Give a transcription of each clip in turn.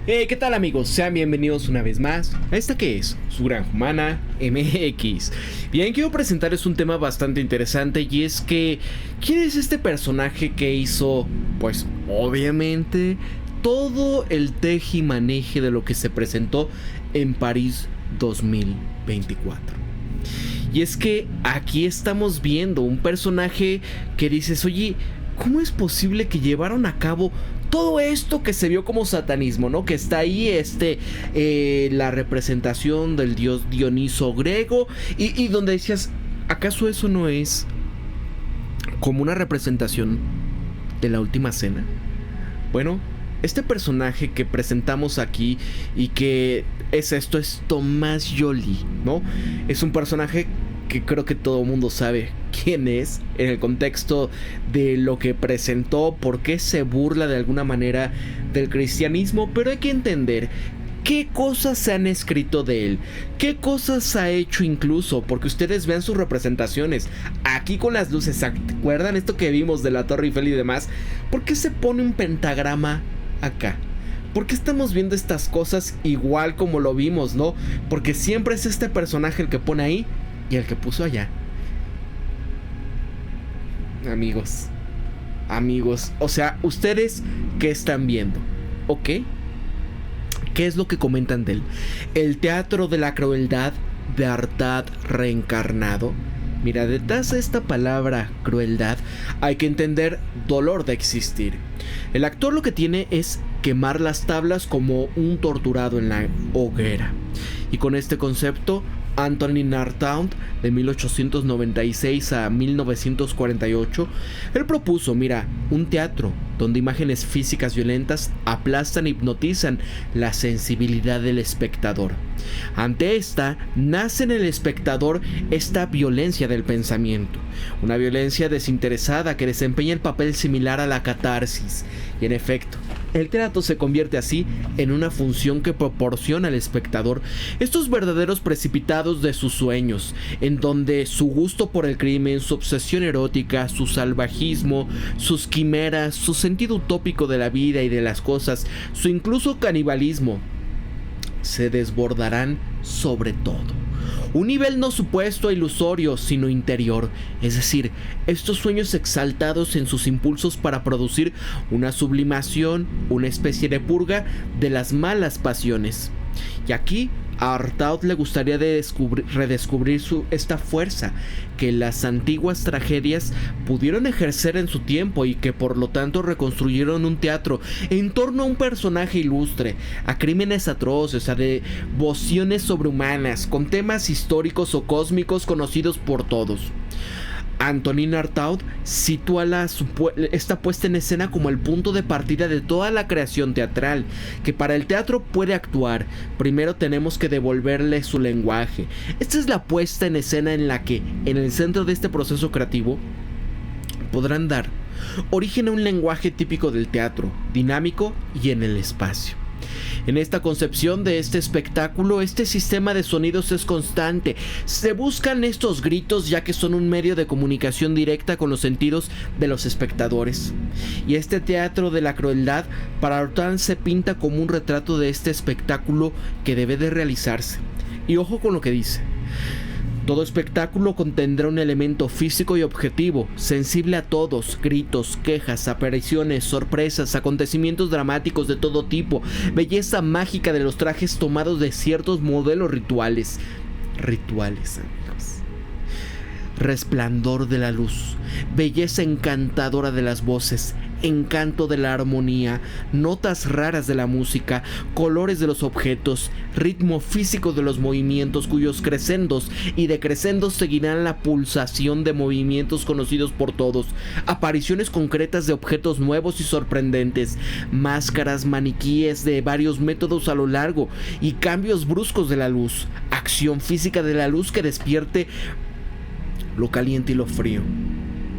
¿Qué tal amigos? Sean bienvenidos una vez más a esta que es su Granja Humana MX. Bien, quiero presentarles un tema bastante interesante y es que ¿quién es este personaje que hizo, pues obviamente, todo el tejimaneje de lo que se presentó en París 2024? Y es que aquí estamos viendo un personaje que dices, oye, ¿cómo es posible que llevaron a cabo todo esto que se vio como satanismo, ¿no? Que está ahí la representación del dios Dioniso griego y donde decías, ¿acaso eso no es como una representación de la última cena? Bueno, este personaje que presentamos aquí y que es Tomás Joly, ¿no? Es un personaje que creo que todo el mundo sabe quién es en el contexto de lo que presentó, por qué se burla de alguna manera del cristianismo, pero hay que entender qué cosas se han escrito de él, qué cosas ha hecho incluso, porque ustedes vean sus representaciones aquí con las luces, ¿se acuerdan esto que vimos de la Torre Eiffel y demás? ¿Por qué se pone un pentagrama acá? ¿Por qué estamos viendo estas cosas igual como lo vimos, no? Porque siempre es este personaje el que pone ahí y el que puso allá. Amigos, o sea, ¿ustedes qué están viendo? ¿Ok? ¿Qué es lo que comentan de él? El teatro de la crueldad de Artaud reencarnado. Mira, detrás de esta palabra crueldad hay que entender dolor de existir. El actor lo que tiene es quemar las tablas como un torturado en la hoguera. Y con este concepto, Antonin Artaud, de 1896 a 1948, él propuso, mira, un teatro donde imágenes físicas violentas aplastan e hipnotizan la sensibilidad del espectador. Ante esta, nace en el espectador esta violencia del pensamiento, una violencia desinteresada que desempeña el papel similar a la catarsis, y en efecto, el teatro se convierte así en una función que proporciona al espectador estos verdaderos precipitados de sus sueños, en donde su gusto por el crimen, su obsesión erótica, su salvajismo, sus quimeras, su sentido utópico de la vida y de las cosas, su incluso canibalismo, se desbordarán sobre todo. Un nivel no supuesto e ilusorio, sino interior, es decir, estos sueños exaltados en sus impulsos para producir una sublimación, una especie de purga de las malas pasiones. Y aquí a Artaud le gustaría redescubrir esta fuerza que las antiguas tragedias pudieron ejercer en su tiempo y que por lo tanto reconstruyeron un teatro en torno a un personaje ilustre, a crímenes atroces, a devociones sobrehumanas, con temas históricos o cósmicos conocidos por todos. Antonin Artaud sitúa esta puesta en escena como el punto de partida de toda la creación teatral, que para el teatro puede actuar, primero tenemos que devolverle su lenguaje. Esta es la puesta en escena en la que, en el centro de este proceso creativo, podrán dar origen a un lenguaje típico del teatro, dinámico y en el espacio. En esta concepción de este espectáculo, este sistema de sonidos es constante. Se buscan estos gritos ya que son un medio de comunicación directa con los sentidos de los espectadores. Y este teatro de la crueldad para Artaud se pinta como un retrato de este espectáculo que debe de realizarse. Y ojo con lo que dice. Todo espectáculo contendrá un elemento físico y objetivo, sensible a todos, gritos, quejas, apariciones, sorpresas, acontecimientos dramáticos de todo tipo, belleza mágica de los trajes tomados de ciertos modelos rituales, amigos. Resplandor de la luz, belleza encantadora de las voces, encanto de la armonía, notas raras de la música, colores de los objetos, ritmo físico de los movimientos cuyos crescendos y decrescendos seguirán la pulsación de movimientos conocidos por todos, apariciones concretas de objetos nuevos y sorprendentes, máscaras, maniquíes de varios métodos a lo largo y cambios bruscos de la luz, acción física de la luz que despierte lo caliente y lo frío.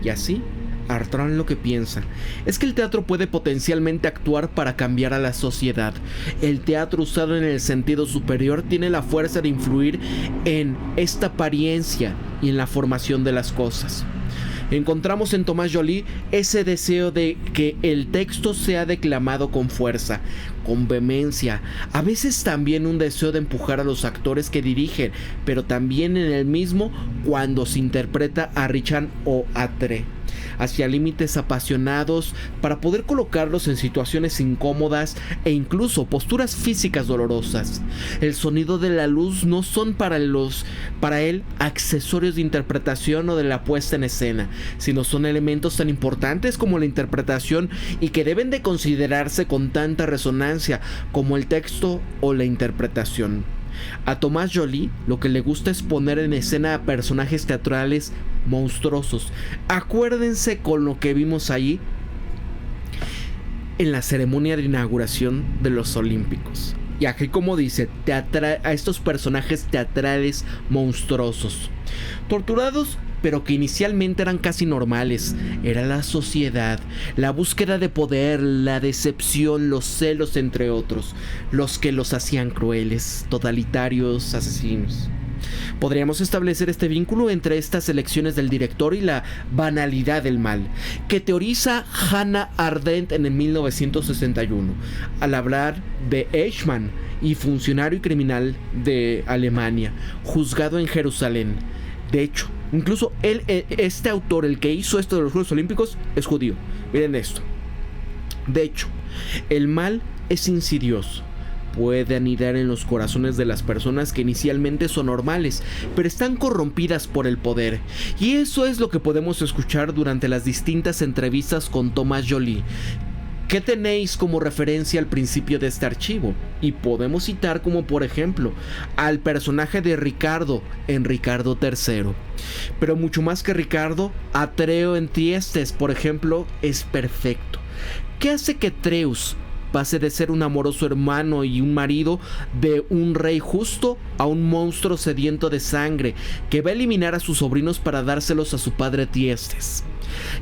Y así, Artaud lo que piensa es que el teatro puede potencialmente actuar para cambiar a la sociedad. El teatro usado en el sentido superior tiene la fuerza de influir en esta apariencia y en la formación de las cosas. Encontramos en Tomás Joly ese deseo de que el texto sea declamado con fuerza, con vehemencia, a veces también un deseo de empujar a los actores que dirigen, pero también en el mismo cuando se interpreta a Richard o a Tré hacia límites apasionados para poder colocarlos en situaciones incómodas e incluso posturas físicas dolorosas. El sonido de la luz no son para él accesorios de interpretación o de la puesta en escena, sino son elementos tan importantes como la interpretación y que deben de considerarse con tanta resonancia como el texto o la interpretación. A Tomás Joly lo que le gusta es poner en escena a personajes teatrales monstruosos. Acuérdense con lo que vimos allí en la ceremonia de inauguración de los Olímpicos. Y aquí, como dice, a estos personajes teatrales monstruosos, torturados, pero que inicialmente eran casi normales. Era la sociedad, la búsqueda de poder, la decepción, los celos, entre otros, los que los hacían crueles, totalitarios, asesinos. Podríamos establecer este vínculo entre estas elecciones del director y la banalidad del mal, que teoriza Hannah Arendt en el 1961, al hablar de Eichmann y funcionario y criminal de Alemania, juzgado en Jerusalén. De hecho, incluso este autor, el que hizo esto de los Juegos Olímpicos, es judío. Miren esto. De hecho, el mal es insidioso. Puede anidar en los corazones de las personas que inicialmente son normales, pero están corrompidas por el poder. Y eso es lo que podemos escuchar durante las distintas entrevistas con Tomás Joly. ¿Qué tenéis como referencia al principio de este archivo? Y podemos citar como por ejemplo al personaje de Ricardo en Ricardo III. Pero mucho más que Ricardo, Atreo en Tiestes, por ejemplo, es perfecto. ¿Qué hace que Treus pase de ser un amoroso hermano y un marido de un rey justo a un monstruo sediento de sangre que va a eliminar a sus sobrinos para dárselos a su padre Tiestes?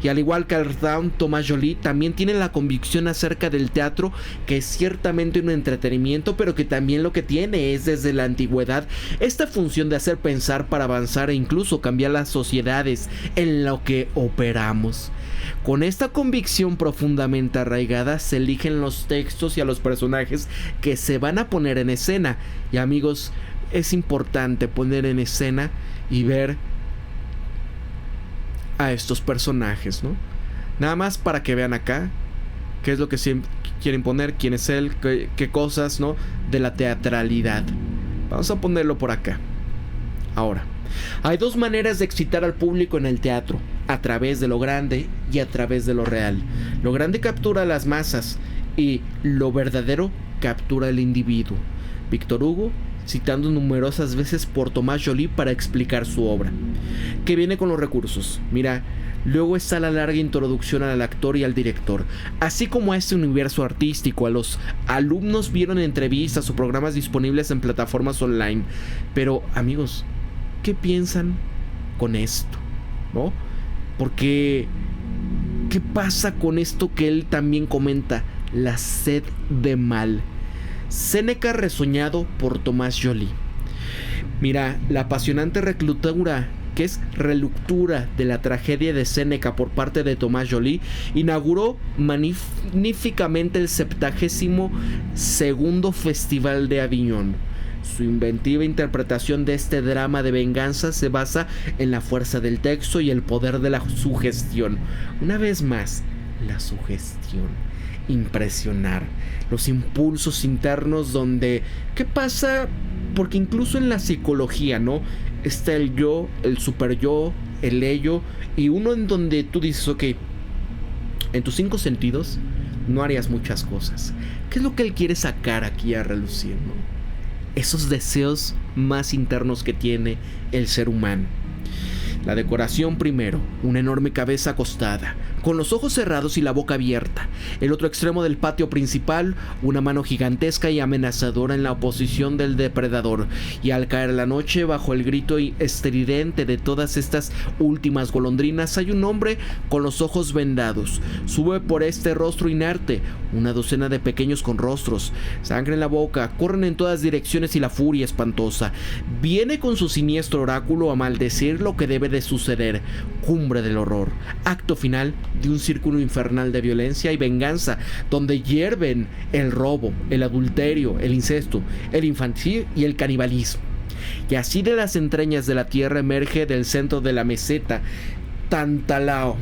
Y al igual que Artaud, Tomás Joly también tiene la convicción acerca del teatro, que es ciertamente un entretenimiento, pero que también lo que tiene es desde la antigüedad esta función de hacer pensar para avanzar e incluso cambiar las sociedades en lo que operamos. Con esta convicción profundamente arraigada se eligen los textos y a los personajes que se van a poner en escena. Y amigos, es importante poner en escena y ver a estos personajes, ¿no? Nada más para que vean acá qué es lo que quieren poner, quién es él, qué cosas, ¿no? De la teatralidad. Vamos a ponerlo por acá. Ahora, hay dos maneras de excitar al público en el teatro: a través de lo grande y a través de lo real. Lo grande captura a las masas y lo verdadero captura al individuo. Víctor Hugo, citando numerosas veces por Tomás Joly para explicar su obra. ¿Qué viene con los recursos? Mira, luego está la larga introducción al actor y al director, así como a este universo artístico. A los alumnos vieron entrevistas o programas disponibles en plataformas online. Pero, amigos, ¿qué piensan con esto? ¿No? Porque, ¿qué pasa con esto que él también comenta? La sed de mal. Séneca resoñado por Tomás Joly. Mira, la apasionante relectura de la tragedia de Séneca por parte de Tomás Joly inauguró magníficamente el 72º Festival de Aviñón. Su inventiva interpretación de este drama de venganza se basa en la fuerza del texto y el poder de la sugestión. Una vez más, la sugestión. Impresionar los impulsos internos donde... ¿Qué pasa? Porque incluso en la psicología, ¿no? Está el yo, el super yo, el ello, y uno en donde tú dices, ok, en tus 5 sentidos no harías muchas cosas. ¿Qué es lo que él quiere sacar aquí a relucir, ¿no? Esos deseos más internos que tiene el ser humano. La decoración primero, una enorme cabeza acostada, con los ojos cerrados y la boca abierta. El otro extremo del patio principal, una mano gigantesca y amenazadora en la oposición del depredador. Y al caer la noche, bajo el grito estridente de todas estas últimas golondrinas, hay un hombre con los ojos vendados. Sube por este rostro inerte una docena de pequeños con rostros, sangre en la boca, corren en todas direcciones y la furia espantosa. Viene con su siniestro oráculo a maldecir lo que debe de suceder. Cumbre del horror, acto final de un círculo infernal de violencia y venganza, donde hierven el robo, el adulterio, el incesto, el infantil y el canibalismo. Y así de las entrañas de la tierra emerge del centro de la meseta Tantalao,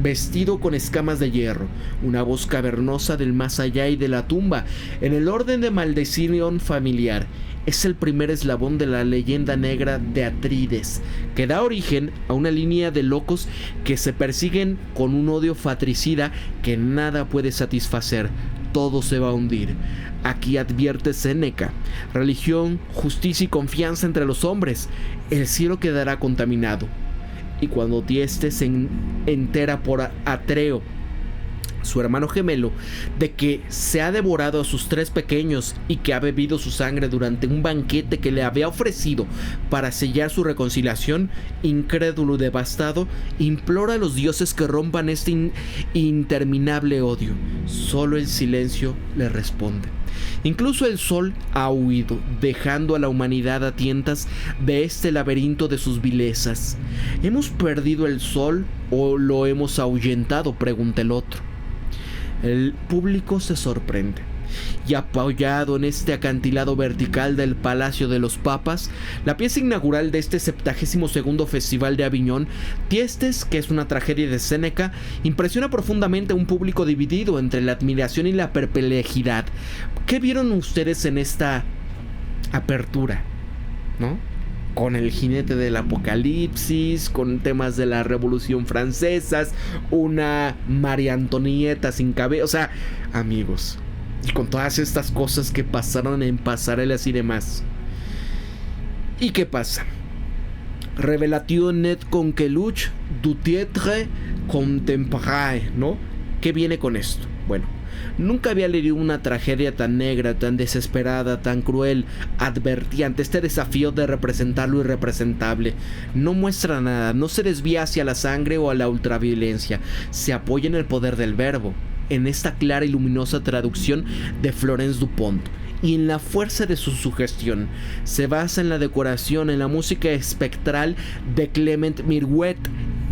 vestido con escamas de hierro, una voz cavernosa del más allá y de la tumba, en el orden de maldición familiar. Es el primer eslabón de la leyenda negra de Atrides, que da origen a una línea de locos que se persiguen con un odio fratricida que nada puede satisfacer. Todo se va a hundir. Aquí advierte Séneca: religión, justicia y confianza entre los hombres. El cielo quedará contaminado. Y cuando Tiestes se entera por Atreo, su hermano gemelo, de que se ha devorado a sus 3 pequeños y que ha bebido su sangre durante un banquete que le había ofrecido para sellar su reconciliación, incrédulo y devastado, implora a los dioses que rompan este interminable odio. Solo el silencio le responde. Incluso el sol ha huido, dejando a la humanidad a tientas de este laberinto de sus vilezas. ¿Hemos perdido el sol o lo hemos ahuyentado?, pregunta el otro. El público se sorprende. Y apoyado en este acantilado vertical del Palacio de los Papas, la pieza inaugural de este 72º Festival de Aviñón, Tiestes, que es una tragedia de Séneca, impresiona profundamente a un público dividido entre la admiración y la perplejidad. ¿Qué vieron ustedes en esta apertura? ¿No? Con el jinete del apocalipsis, con temas de la Revolución Francesa, una María Antonieta sin cabello, o sea, amigos, y con todas estas cosas que pasaron en pasarelas y demás. ¿Y qué pasa? Revelation net conqueluch du titre contemporain, ¿no? ¿Qué viene con esto? Bueno, nunca había leído una tragedia tan negra, tan desesperada, tan cruel. Advertí ante este desafío de representar lo irrepresentable. No muestra nada, no se desvía hacia la sangre o a la ultraviolencia. Se apoya en el poder del verbo, en esta clara y luminosa traducción de Florence Dupont, y en la fuerza de su sugestión. Se basa en la decoración, en la música espectral de Clement Mirouet,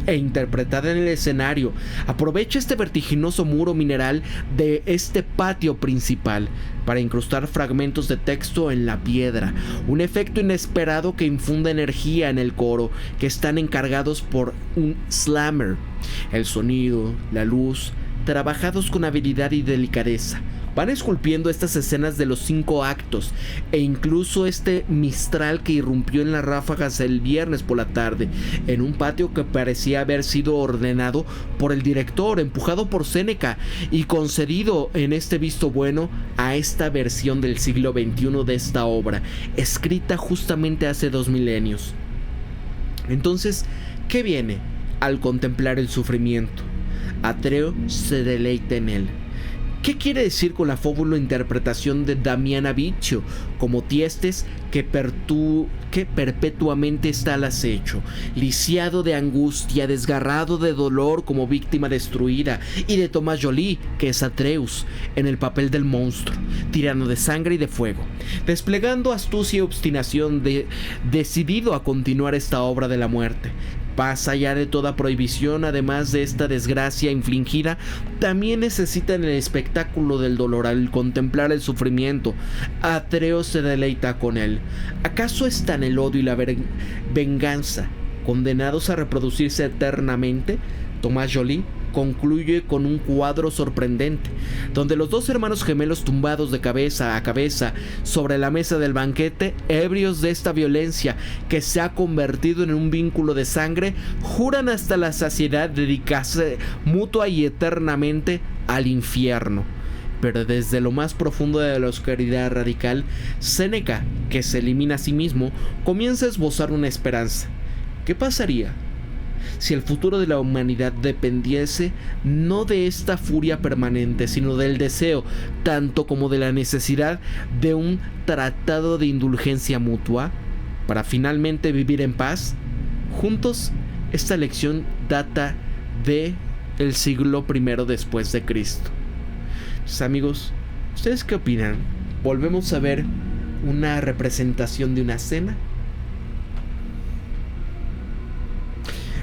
e interpretada en el escenario. Aprovecha este vertiginoso muro mineral de este patio principal para incrustar fragmentos de texto en la piedra, un efecto inesperado que infunde energía en el coro, que están encargados por un slammer. El sonido, la luz, trabajados con habilidad y delicadeza, van esculpiendo estas escenas de los 5 actos, e incluso este mistral que irrumpió en las ráfagas el viernes por la tarde, en un patio que parecía haber sido ordenado por el director, empujado por Séneca y concedido en este visto bueno a esta versión del siglo XXI de esta obra, escrita justamente hace 2 milenios. Entonces, ¿qué viene al contemplar el sufrimiento? Atreo se deleita en él. ¿Qué quiere decir con la fábula interpretación de Damiana Biccio como Tiestes que perpetuamente está al acecho, lisiado de angustia, desgarrado de dolor como víctima destruida, y de Tomás Joly, que es Atreus, en el papel del monstruo, tirano de sangre y de fuego, desplegando astucia y obstinación, decidido a continuar esta obra de la muerte? Pasa allá de toda prohibición, además de esta desgracia infligida, también necesitan el espectáculo del dolor. Al contemplar el sufrimiento, Atreo se deleita con él. ¿Acaso están el odio y la venganza condenados a reproducirse eternamente? Tomás Joly concluye con un cuadro sorprendente, donde los 2 hermanos gemelos, tumbados de cabeza a cabeza sobre la mesa del banquete, ebrios de esta violencia que se ha convertido en un vínculo de sangre, juran hasta la saciedad dedicarse mutua y eternamente al infierno. Pero desde lo más profundo de la oscuridad radical, Séneca, que se elimina a sí mismo, comienza a esbozar una esperanza. ¿Qué pasaría si el futuro de la humanidad dependiese no de esta furia permanente, sino del deseo, tanto como de la necesidad de un tratado de indulgencia mutua, para finalmente vivir en paz juntos. Esta lección data de el siglo I después de Cristo. Entonces, amigos, ¿ustedes qué opinan? ¿Volvemos a ver una representación de una cena?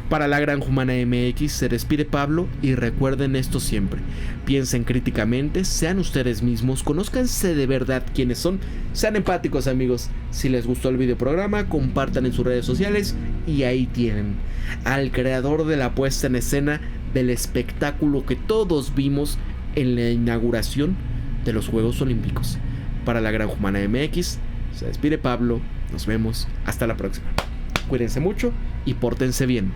Para la Granja Humana MX se despide Pablo, y recuerden esto siempre: piensen críticamente, sean ustedes mismos, conózcanse de verdad quiénes son, sean empáticos, amigos. Si les gustó el videoprograma, compartan en sus redes sociales, y ahí tienen al creador de la puesta en escena del espectáculo que todos vimos en la inauguración de los Juegos Olímpicos. Para la Granja Humana MX se despide Pablo, nos vemos, hasta la próxima. Cuídense mucho y pórtense bien.